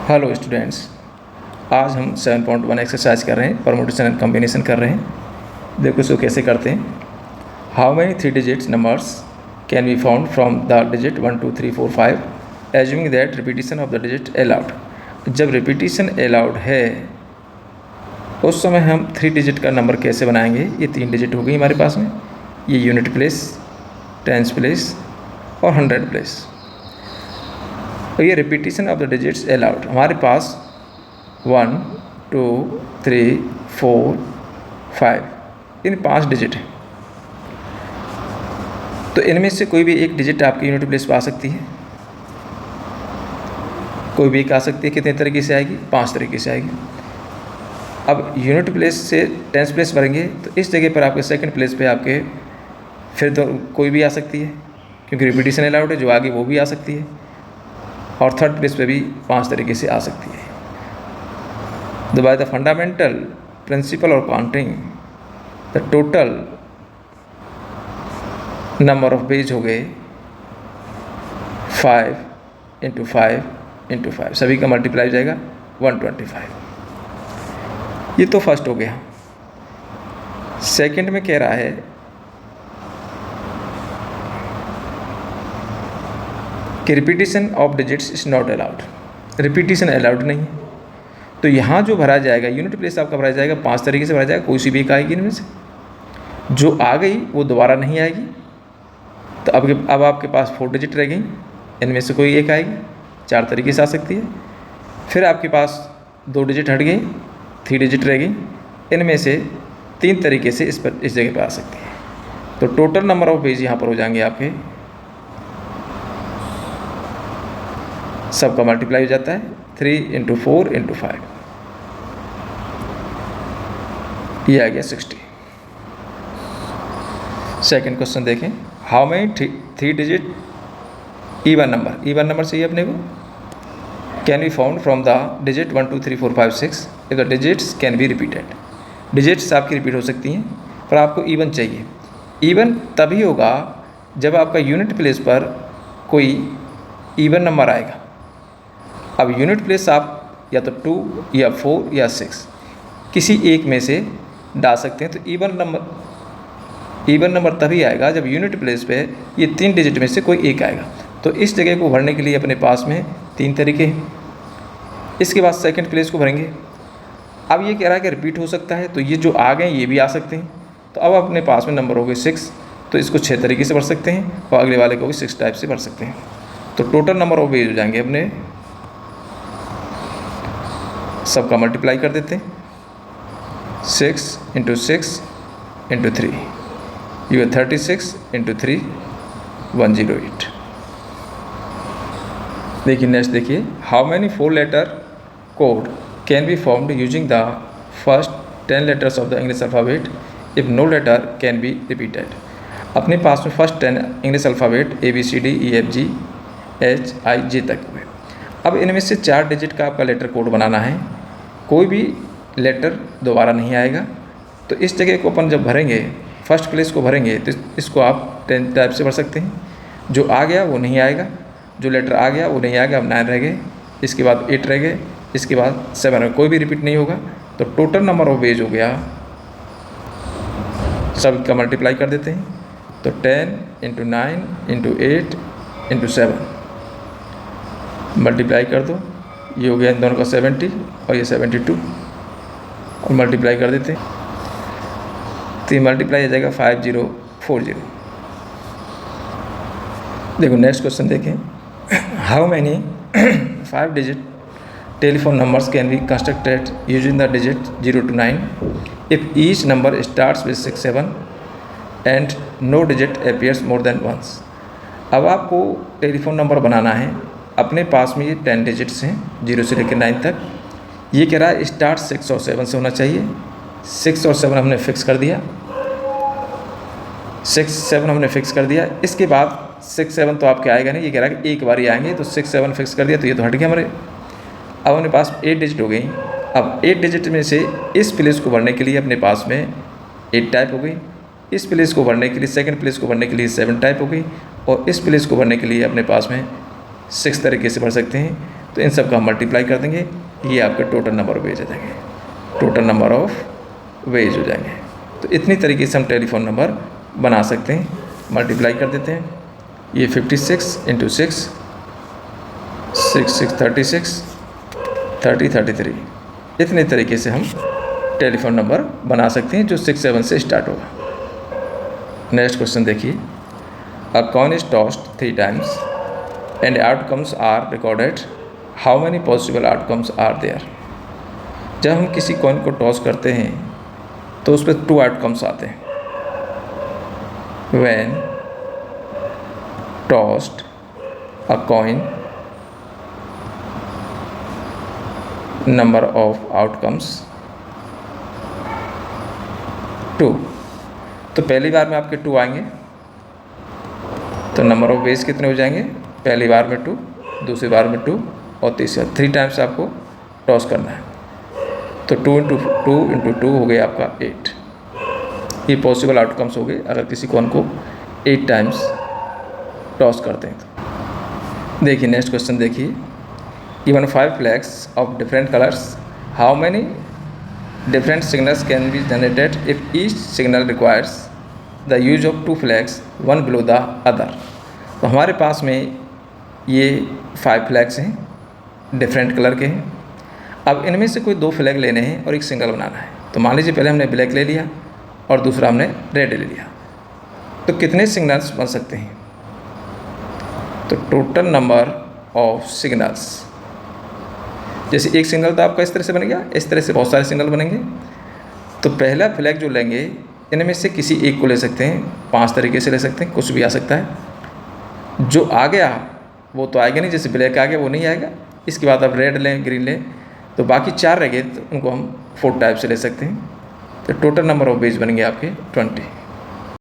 Hello students, आज हम 7.1 exercise कर रहे हैं, परमुटेशन एंड कॉम्बिनेशन कर रहे हैं। देखो इसको कैसे करते हैं। How many 3 digit numbers can be found from the digit 1 2 3 4 5 assuming that repetition of the digit allowed. जब रिपीटिशन अलाउड है उस समय हम 3 डिजिट का नंबर कैसे बनाएंगे। ये 3 डिजिट हो गई हमारे पास में, ये यूनिट प्लेस, टेंस प्लेस और 100 प्लेस। तो ये repetition of the digits allowed हमारे पास 1 2 3 4 5 इन 5 डिजिट हैं। तो इनमें से कोई भी एक डिजिट आपकी यूनिट प्लेस पर आ सकती है, कोई भी एक आ सकती है। कितने तरीके से आएगी? 5 तरीके से आएगी। अब यूनिट प्लेस से टेंस प्लेस भरेंगे तो इस जगह पर आपके सेकंड प्लेस पे आपके फिर तो कोई भी आ सकती है, क्योंकि रिपीटिशन अलाउड है। जो आगे वो भी आ सकती है, और थर्ड प्लेस पे भी 5 तरीके से आ सकती है। बाय द फंडामेंटल प्रिंसिपल और counting the total number of page हो गए 5 × 5 × 5, सभी का मल्टीप्लाई हो जाएगा 125। ये तो फर्स्ट हो गया। सेकंड में कह रहा है कि repetition of digits is not allowed. Repetition allowed नहीं है, तो यहाँ जो भरा जाएगा यूनिट प्लेस आपका भरा जाएगा 5 तरीके से भरा जाएगा। कोई सी भी एक आएगी इनमें से, जो आ गई वो दोबारा नहीं आएगी। तो अब आपके पास 4 डिजिट रह गई, इनमें से कोई एक आएगी, 4 तरीके से आ सकती है। फिर आपके पास 2 डिजिट हट गई, 3 डिजिट रह गई, इनमें से 3 तरीके से इस जगह पर आ सकती है। तो टोटल नंबर ऑफ पेज यहाँ पर हो जाएंगे आपके, सबका मल्टीप्लाई हो जाता है 3 × 4 × 5, ये आ गया 60। सेकंड क्वेश्चन देखें। How many 3 digit even number चाहिए अपने को, can be found from the digit 1 2 3 4 5 6 if the digits can be repeated. Digits आपकी रिपीट हो सकती हैं, पर आपको इवन चाहिए। इवन तभी होगा जब आपका यूनिट प्लेस पर कोई इवन नंबर आएगा। अब यूनिट प्लेस आप या तो 2 या 4 या 6 किसी एक में से डाल सकते हैं। तो इवन नंबर तभी आएगा जब यूनिट प्लेस पे ये 3 डिजिट में से कोई एक आएगा। तो इस जगह को भरने के लिए अपने पास में 3 तरीके हैं। इसके बाद सेकंड प्लेस को भरेंगे। अब ये कह रहा है कि रिपीट हो सकता है, तो ये जो आ गए ये भी आ सकते हैं। तो अब अपने पास में नंबर हो गए 6, तो इसको 6 तरीके से भर सकते हैं, और अगले वाले को भी 6 टाइप से भर सकते हैं। तो टोटल नंबर ऑफ वेज हो जाएंगे अपने, सबका मल्टीप्लाई कर देते हैं 6 × 6 × 3, ये 36 × 3 108। देखिए नेक्स्ट देखिए। How many 4 letter code can be formed using the first 10 letters of the English alphabet if no letter can be repeated. अपने पास में first 10 English alphabet ABCD EFG HIJ तक हुए। अब इनमें से 4 डिजिट का आपका लेटर कोड बनाना है। कोई भी लेटर दोबारा नहीं आएगा। तो इस जगह को अपन जब भरेंगे, फर्स्ट प्लेस को भरेंगे, तो इसको आप 10 टाइप से भर सकते हैं। जो आ गया वो नहीं आएगा, जो लेटर आ गया वो नहीं आएगा। अब 9 रह गए, इसके बाद 8 रह गए, इसके बाद 7 रह, कोई भी रिपीट नहीं होगा। तो टोटल नंबर ऑफ वेज हो गया, सब का मल्टीप्लाई कर देते हैं। तो 10 × 9 × 8 × 7 मल्टीप्लाई कर दो, ये हो गया इन दोनों का 70 और ये 72, और मल्टीप्लाई कर देते हैं। तो ये मल्टीप्लाई हो जाएगा 5040। देखो नेक्स्ट क्वेश्चन देखें। How many 5 digit telephone numbers can be constructed using the digit 0 to 9 if each number starts with 6 7 and no digit appears more than once. अब आपको टेलीफोन नंबर बनाना है। अपने पास में ये 10 डिजिट्स हैं 0 से लेकर 9 तक। ये कह रहा है स्टार्ट 6 और 7 से होना चाहिए। 6 और 7 हमने फिक्स कर दिया, 6 7 हमने फिक्स कर दिया। इसके बाद 6 7 तो आपके आएगा नहीं, ये कह रहा है कि एक बार ही आएंगे। तो 6 7 फिक्स कर दिया, तो ये तो हट गया हमारे। अब अपने पास 8 डिजिट हो गई। अब 8 डिजिट में से इस प्लेस को भरने के लिए अपने पास में 8 टाइप हो गई। इस प्लेस को भरने के लिए, सेकंड प्लेस को भरने के लिए 7 टाइप हो गई, और इस प्लेस को भरने के लिए अपने पास में 6 तरीके से भर सकते हैं। तो इन सब का हम मल्टीप्लाई कर देंगे, ये आपके टोटल नंबर ऑफ वेज हो जाएंगे, टोटल नंबर ऑफ वेज हो जाएंगे। तो इतनी तरीके से हम टेलीफोन नंबर बना सकते हैं। मल्टीप्लाई कर देते हैं, ये 56 × 6, 6 6 36, 30 33, इतने तरीके से हम टेलीफोन नंबर बना सकते हैं जो 6 7 से स्टार्ट होगा। नेक्स्ट क्वेश्चन देखिए, a coin is tossed 3 times and outcomes are recorded, how many possible outcomes are there. जब हम किसी कॉइन को टॉस करते हैं तो उस पर 2 आउटकम्स आते हैं। When tossed a coin, number of outcomes 2। तो पहली बार में आपके 2 आएंगे, तो नंबर ऑफ वेज कितने हो जाएंगे, पहली बार में 2, दूसरी बार में 2 और तीसरी 3 टाइम्स आपको टॉस करना है। तो 2 × 2 हो गया आपका 8। ये पॉसिबल आउटकम्स हो गए अगर किसी कॉइन को 8 टाइम्स टॉस करते हैं तो। देखिए नेक्स्ट क्वेश्चन देखिए, given 5 flags of different colors, how many different signals can be generated if each signal requires the use of 2 flags, one below the other। तो हमारे पास में ये 5 फ्लैग्स हैं, डिफरेंट कलर के हैं। अब इनमें से कोई 2 फ्लैग लेने हैं और एक सिंगल बनाना है। तो मान लीजिए पहले हमने ब्लैक ले लिया और दूसरा हमने रेड ले लिया, तो कितने सिग्नल्स बन सकते हैं। तो टोटल नंबर ऑफ सिग्नल्स, जैसे एक सिग्नल तो आपका इस तरह से बन गया, इस तरह से बहुत सारे सिग्नल बनेंगे। तो पहला फ्लैग जो लेंगे इनमें से किसी एक को ले सकते हैं, 5 तरीके से ले सकते हैं, कुछ भी आ सकता है। जो आ गया वो तो आएगा नहीं, जैसे ब्लैक आ गया वो नहीं आएगा। इसके बाद आप रेड लें, ग्रीन लें, तो बाकी 4 रह गए, तो उनको हम 4 टाइप से ले सकते हैं। तो टोटल नंबर ऑफ वेज बनेंगे आपके 20।